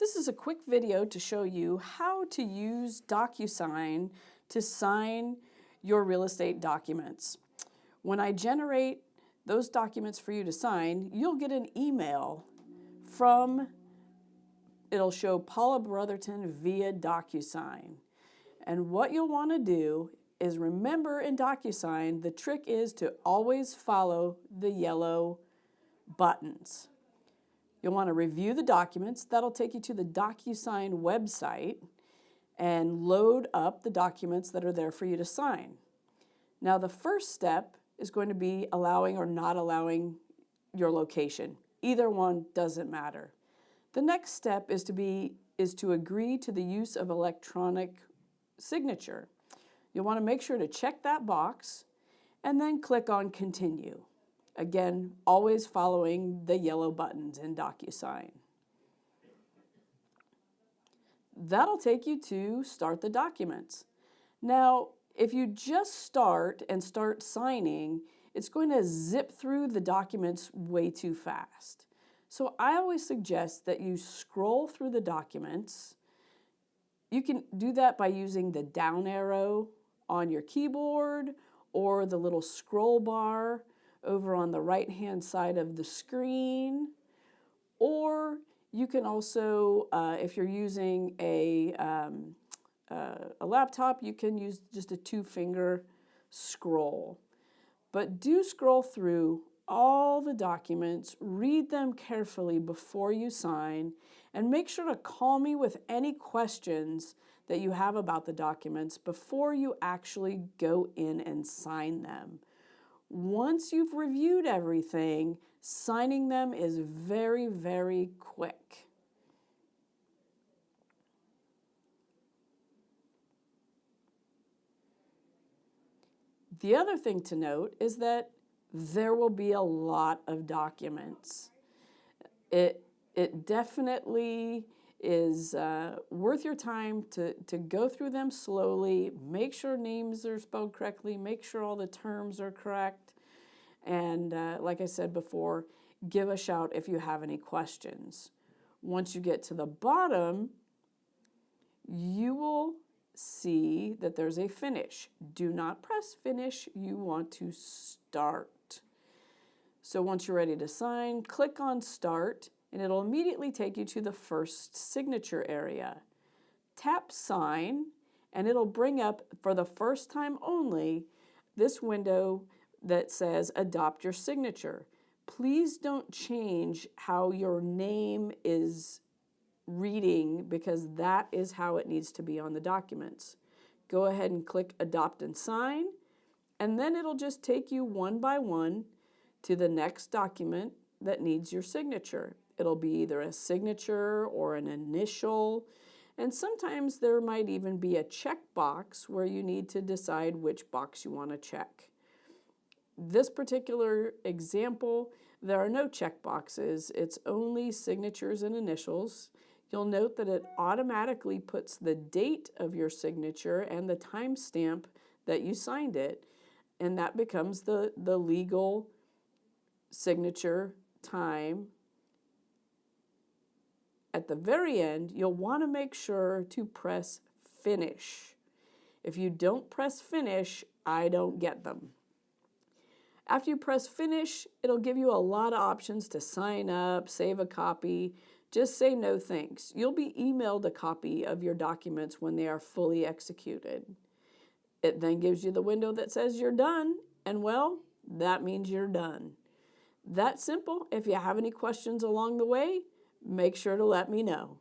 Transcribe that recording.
This is a quick video to show you how to use DocuSign to sign your real estate documents. When I generate those documents for you to sign, you'll get an email from, it'll show Paula Brotherton via DocuSign. And what you'll want to do is remember in DocuSign, the trick is to always follow the yellow buttons. You'll want to review the documents. That'll take you to the DocuSign website and load up the documents that are there for you to sign. Now the first step is going to be allowing or not allowing your location. Either one doesn't matter. The next step is to agree to the use of electronic signature. You'll want to make sure to check that box and then click on Continue. Again, always following the yellow buttons in DocuSign. That'll take you to start the documents. Now, if you just start signing, it's going to zip through the documents way too fast. So I always suggest that you scroll through the documents. You can do that by using the down arrow on your keyboard or the little scroll bar over on the right-hand side of the screen, or you can also, if you're using a laptop, you can use just a two-finger scroll. But do scroll through all the documents, read them carefully before you sign, and make sure to call me with any questions that you have about the documents before you actually go in and sign them. Once you've reviewed everything, signing them is very, very quick. The other thing to note is that there will be a lot of documents. It definitely is worth your time to go through them slowly, make sure names are spelled correctly, make sure all the terms are correct, and like I said before, give a shout if you have any questions. Once you get to the bottom, you will see that there's a finish. Do not press finish, you want to start. So once you're ready to sign, click on Start, and it'll immediately take you to the first signature area. Tap Sign, and it'll bring up, for the first time only, this window that says Adopt Your Signature. Please don't change how your name is reading, because that is how it needs to be on the documents. Go ahead and click Adopt and Sign, and then it'll just take you one by one to the next document that needs your signature. It'll be either a signature or an initial, and sometimes there might even be a check box where you need to decide which box you want to check. This particular example, there are no check boxes. It's only signatures and initials. You'll note that it automatically puts the date of your signature and the timestamp that you signed it, and that becomes the legal signature time. At the very end, you'll want to make sure to press Finish. If you don't press Finish, I don't get them. After you press Finish, it'll give you a lot of options to sign up, save a copy. Just say no thanks. You'll be emailed a copy of your documents when they are fully executed. It then gives you the window that says you're done, and well, that means you're done. That's simple. If you have any questions along the way, make sure to let me know.